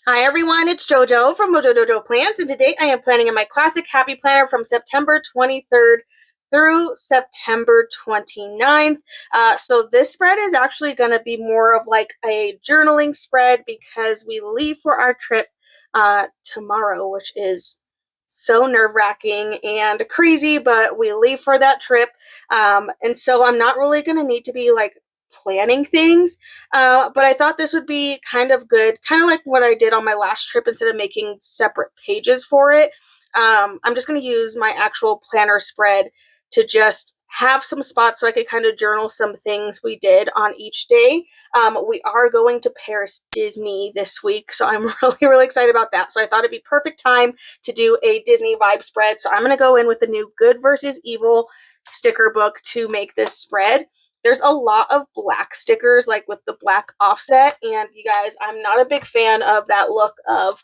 Hi everyone, it's JoJo from Mojo Dojo Plans, and today I am planning in my classic happy planner from September 23rd through September 29th. So this spread is actually going to be more of like a journaling spread because we leave for our trip tomorrow, which is so nerve-wracking and crazy, but we leave for that trip. And so I'm not really going to need to be like planning things. But I thought this would be kind of good, kind of like what I did on my last trip instead of making separate pages for it. I'm just going to use my actual planner spread to just have some spots so I could kind of journal some things we did on each day. We are going to Paris Disney this week, so I'm really excited about that. So I thought it'd be perfect time to do a Disney vibe spread. So I'm going to go in with the new Good versus Evil sticker book to make this spread. There's a lot of black stickers, like with the black offset, and you guys, I'm not a big fan of that look of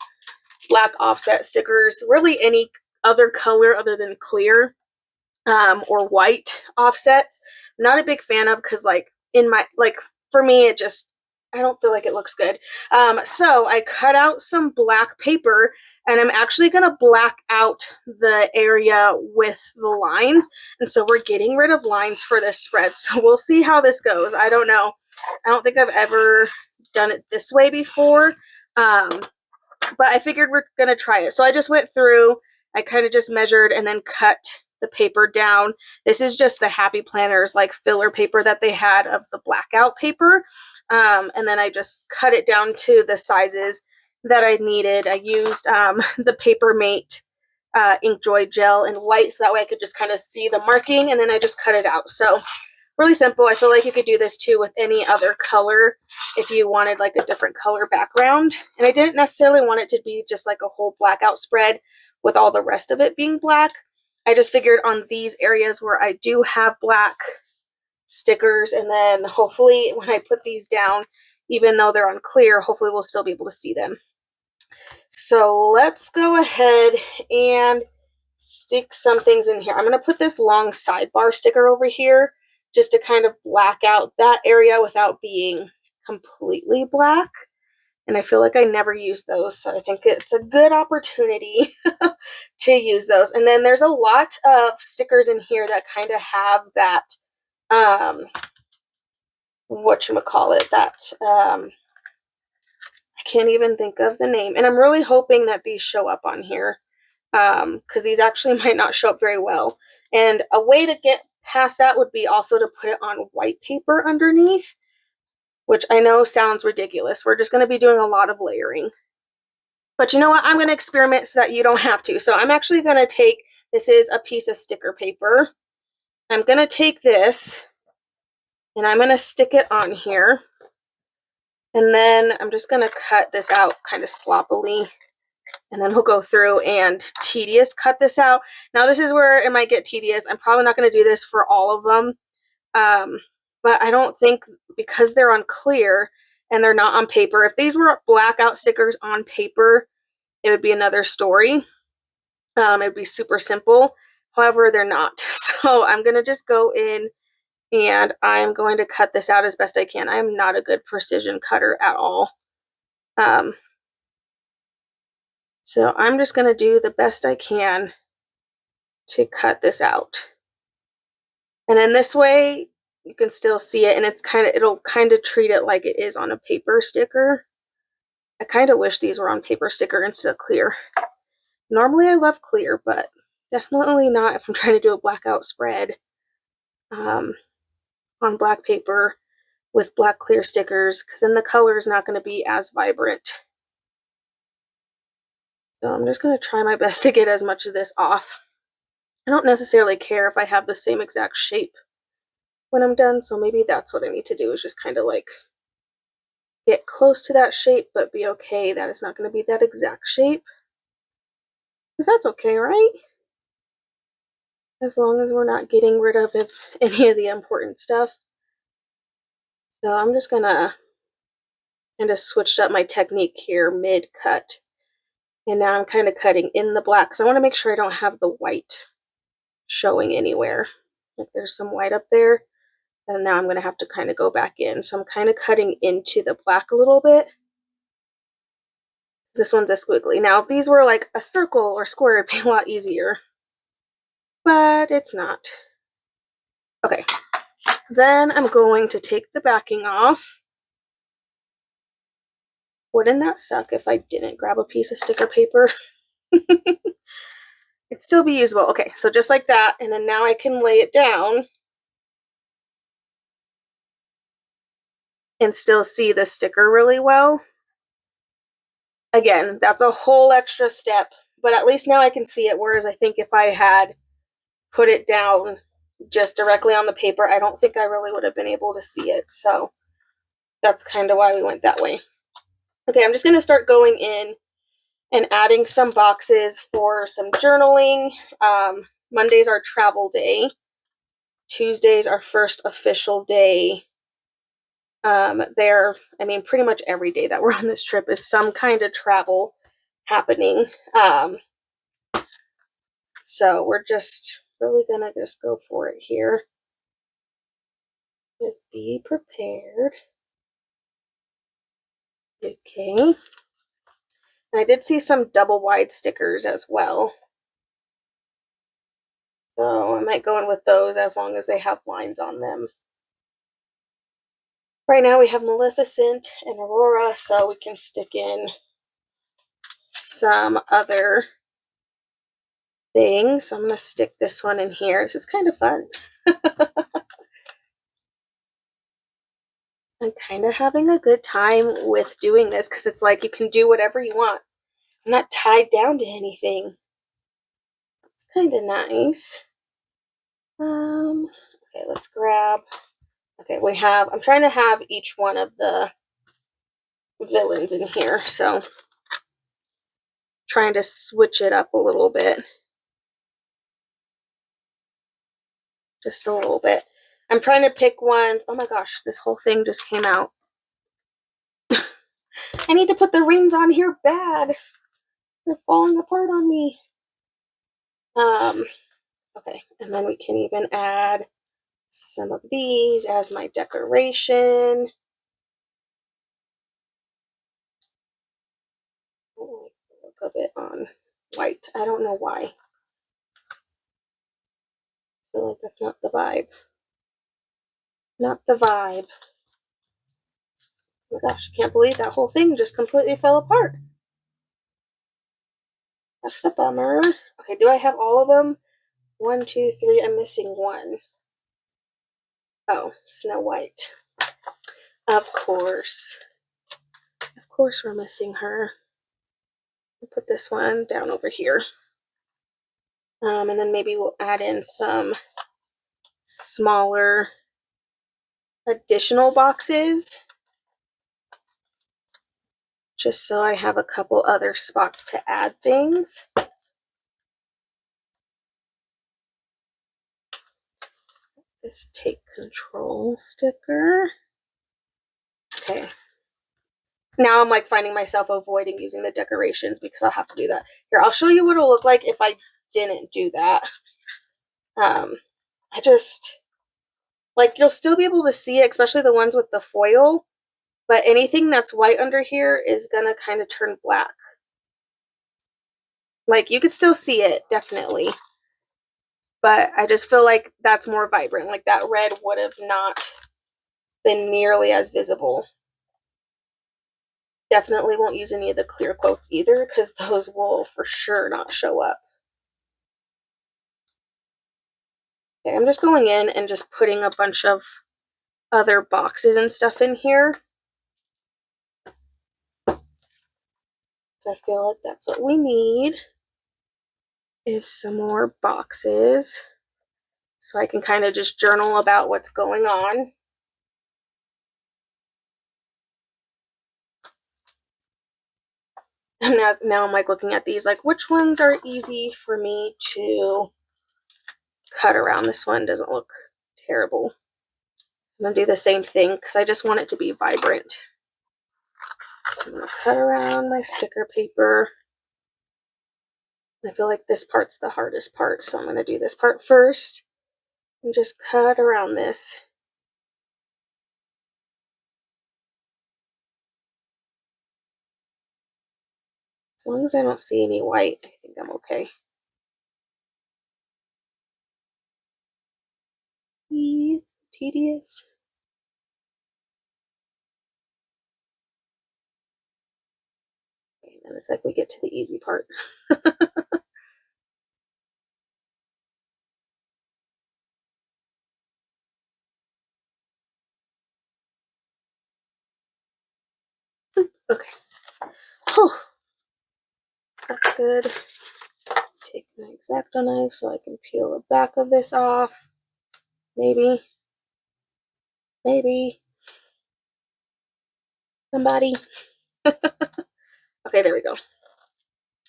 black offset stickers. Really any other color other than clear or white offsets, I'm not a big fan of, because like for me it just, I don't feel like it looks good. So I cut out some black paper, and I'm actually going to black out the area with the lines. And so we're getting rid of lines for this spread. So we'll see how this goes. I don't know. I don't think I've ever done it this way before. But I figured we're going to try it. So I just went through, I kind of just measured and then cut the paper down. This is just the Happy Planners like filler paper that they had of the blackout paper. And then I just cut it down to the sizes that I needed. I used the Paper Mate Inkjoy gel in white, so that way I could just kind of see the marking, and then I just cut it out. So really simple. I feel like you could do this too with any other color if you wanted like a different color background. And I didn't necessarily want it to be just like a whole blackout spread with all the rest of it being black. I just figured on these areas where I do have black stickers, and then hopefully when I put these down, even though they're on clear, hopefully we'll still be able to see them. So let's go ahead and stick some things in here. I'm going to put this long sidebar sticker over here just to kind of black out that area without being completely black. And I feel like I never use those, so I think it's a good opportunity to use those. And then there's a lot of stickers in here that kind of have that, whatchamacallit, that, I can't even think of the name. And I'm really hoping that these show up on here, because these actually might not show up very well. And a way to get past that would be also to put it on white paper underneath, which I know sounds ridiculous. We're just going to be doing a lot of layering. But you know what? I'm going to experiment so that you don't have to. So I'm actually going to take, this is a piece of sticker paper. I'm going to take this and I'm going to stick it on here. And then I'm just going to cut this out kind of sloppily. And then we'll go through and tedious cut this out. Now this is where it might get tedious. I'm probably not going to do this for all of them. But I don't think, because they're on clear and they're not on paper, if these were blackout stickers on paper, it would be another story. It would be super simple. However, they're not. So I'm going to just go in and I'm going to cut this out as best I can. I'm not a good precision cutter at all. So I'm just going to do the best I can to cut this out. And then this way you can still see it, and it'll kind of treat it like it is on a paper sticker. I kind of wish these were on paper sticker instead of clear. Normally I love clear, but definitely not if I'm trying to do a blackout spread on black paper with black clear stickers, because then the color is not going to be as vibrant. So I'm just going to try my best to get as much of this off. I don't necessarily care if I have the same exact shape when I'm done, so maybe that's what I need to do, is just kind of like get close to that shape, but be okay that it's not going to be that exact shape. Because that's okay, right? As long as we're not getting rid of any of the important stuff. So I'm just going to kind of switched up my technique here mid-cut. And now I'm kind of cutting in the black, because I want to make sure I don't have the white showing anywhere. Like there's some white up there. And now I'm going to have to kind of go back in. So I'm kind of cutting into the black a little bit. This one's a squiggly. Now, if these were like a circle or square, it'd be a lot easier. But it's not. Okay. Then I'm going to take the backing off. Wouldn't that suck if I didn't grab a piece of sticker paper? It'd still be usable. Okay, so just like that, and then now I can lay it down and still see the sticker really well. Again, that's a whole extra step, but at least now I can see it, whereas I think if I had put it down just directly on the paper, I don't think I really would have been able to see it, so that's kind of why we went that way. Okay, I'm just going to start going in and adding some boxes for some journaling. Monday's our travel day. Tuesday's our first official day. Pretty much every day that we're on this trip is some kind of travel happening. So we're just really gonna just go for it here. Just be prepared. Okay. And I did see some double wide stickers as well. So I might go in with those as long as they have lines on them. Right now we have Maleficent and Aurora, so we can stick in some other things. So I'm going to stick this one in here. This is kind of fun. I'm kind of having a good time with doing this because it's like you can do whatever you want. I'm not tied down to anything. It's kind of nice. Okay, let's grab. Okay, I'm trying to have each one of the villains in here, so trying to switch it up a little bit. Just a little bit. I'm trying to pick ones. Oh my gosh, this whole thing just came out. I need to put the rings on here bad. They're falling apart on me. Okay, and then we can even add some of these as my decoration. Oh, look a bit on white. I don't know why. I feel like that's not the vibe. Not the vibe. Oh my gosh, I can't believe that whole thing just completely fell apart. That's a bummer. Okay, do I have all of them? 1, 2, 3. I'm missing one. Oh, Snow White. Of course. Of course we're missing her. I'll put this one down over here. And then maybe we'll add in some smaller additional boxes. Just so I have a couple other spots to add things. This Take Control sticker. Okay. Now I'm like finding myself avoiding using the decorations because I'll have to do that. Here, I'll show you what it'll look like if I didn't do that. I just, like, you'll still be able to see it, especially the ones with the foil, but anything that's white under here is gonna kind of turn black. Like, you could still see it, definitely. But I just feel like that's more vibrant. Like, that red would have not been nearly as visible. Definitely won't use any of the clear quotes either, because those will for sure not show up. Okay, I'm just going in and just putting a bunch of other boxes and stuff in here. So I feel like that's what we need, is some more boxes. So I can kind of just journal about what's going on. And now I'm like looking at these, like, which ones are easy for me to cut around? This one doesn't look terrible. So I'm gonna do the same thing because I just want it to be vibrant. So I'm gonna cut around my sticker paper. I feel like this part's the hardest part, so I'm gonna do this part first and just cut around this. As long as I don't see any white, I think I'm okay. It's tedious. Okay, then it's like we get to the easy part. Okay. Whew. That's good. Take my X-Acto knife so I can peel the back of this off. Maybe. Maybe. Somebody. Okay, there we go.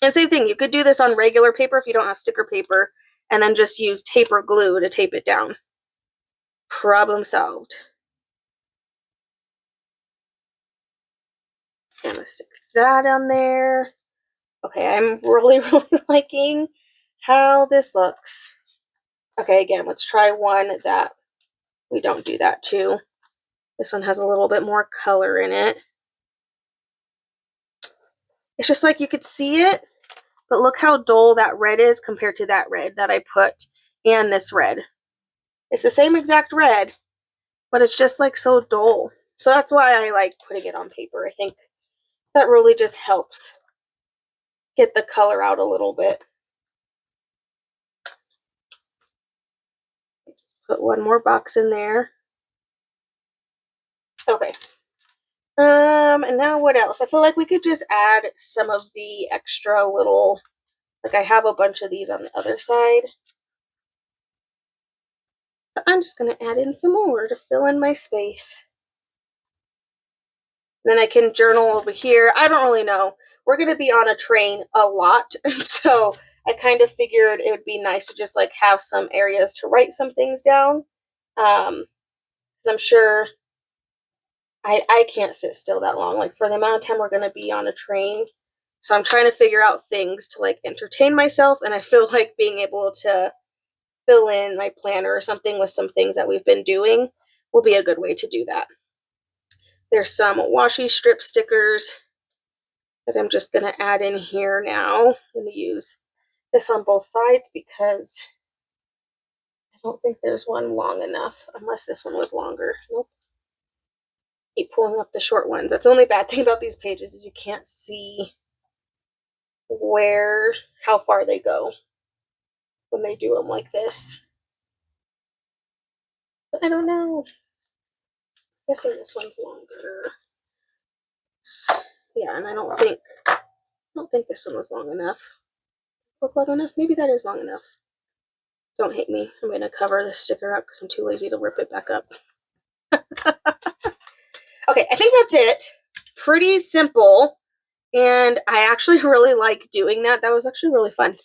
And same thing, you could do this on regular paper if you don't have sticker paper, and then just use tape or glue to tape it down. Problem solved. I'm gonna stick that on there. Okay, I'm really, really liking how this looks. Okay, again, let's try one that we don't do that to. This one has a little bit more color in it. It's just like you could see it, but look how dull that red is compared to that red that I put and this red. It's the same exact red, but it's just like so dull. So that's why I like putting it on paper. I think that really just helps get the color out a little bit. Just put one more box in there. Okay. And now what else? I feel like we could just add some of the extra little, like I have a bunch of these on the other side. But I'm just gonna add in some more to fill in my space. Then I can journal over here. I don't really know. We're gonna be on a train a lot, and so I kind of figured it would be nice to just like have some areas to write some things down. Because I'm sure I can't sit still that long, like for the amount of time we're gonna be on a train. So I'm trying to figure out things to like entertain myself, and I feel like being able to fill in my planner or something with some things that we've been doing will be a good way to do that. There's some washi strip stickers that I'm just going to add in here now. I'm going to use this on both sides because I don't think there's one long enough, unless this one was longer. Nope. Keep pulling up the short ones. That's the only bad thing about these pages is you can't see how far they go when they do them like this. But I don't know. I'm guessing this one's longer. Yeah, and I don't think this one was long enough. Look long enough? Maybe that is long enough. Don't hate me. I'm going to cover this sticker up because I'm too lazy to rip it back up. Okay, I think that's it. Pretty simple. And I actually really like doing that. That was actually really fun.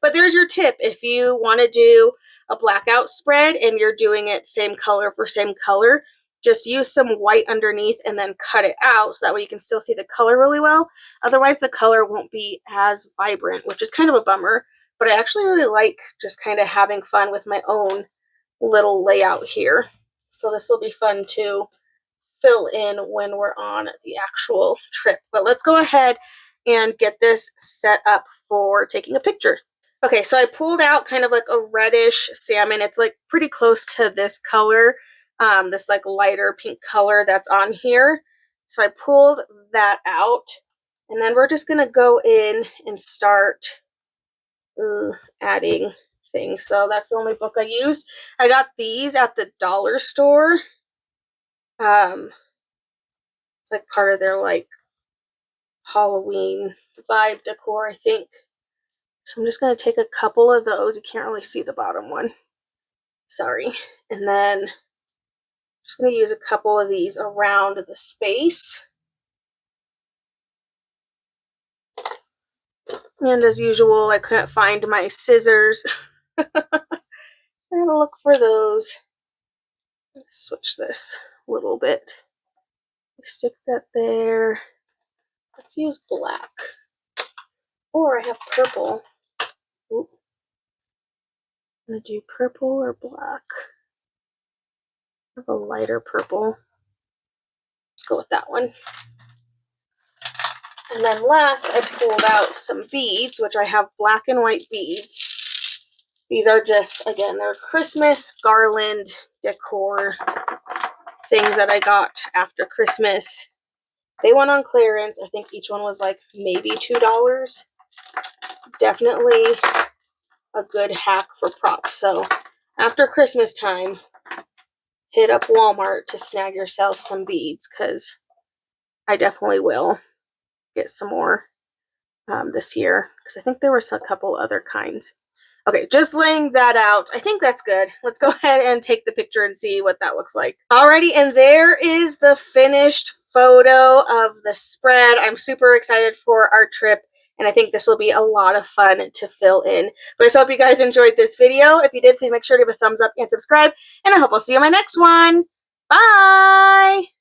But there's your tip. If you want to do a blackout spread and you're doing it same color for same color, just use some white underneath and then cut it out so that way you can still see the color really well. Otherwise, the color won't be as vibrant, which is kind of a bummer. But I actually really like just kind of having fun with my own little layout here. So this will be fun to fill in when we're on the actual trip. But let's go ahead and get this set up for taking a picture. Okay, so I pulled out kind of like a reddish salmon. It's like pretty close to this color, this like lighter pink color that's on here. So I pulled that out, and then we're just gonna go in and start adding things. So that's the only book I used. I got these at the dollar store. It's like part of their like Halloween vibe decor, I think. So I'm just going to take a couple of those. You can't really see the bottom one. Sorry. And then I'm just going to use a couple of these around the space. And as usual, I couldn't find my scissors. I had to look for those. Let's switch this a little bit. Stick that there. Let's use black. Or I have purple. Oop. I'm going to do purple or black. I have a lighter purple. Let's go with that one. And then last, I pulled out some beads, which I have black and white beads. These are just, again, they're Christmas garland decor things that I got after Christmas. They went on clearance. I think each one was like maybe $2. Definitely a good hack for props. So after Christmas time, hit up Walmart to snag yourself some beads, because I definitely will get some more this year, because I think there were a couple other kinds. Okay, just laying that out. I think that's good. Let's go ahead and take the picture and see what that looks like. Alrighty, and there is the finished photo of the spread. I'm super excited for our trip, and I think this will be a lot of fun to fill in. But I just hope you guys enjoyed this video. If you did, please make sure to give a thumbs up and subscribe, and I hope I'll see you in my next one. Bye!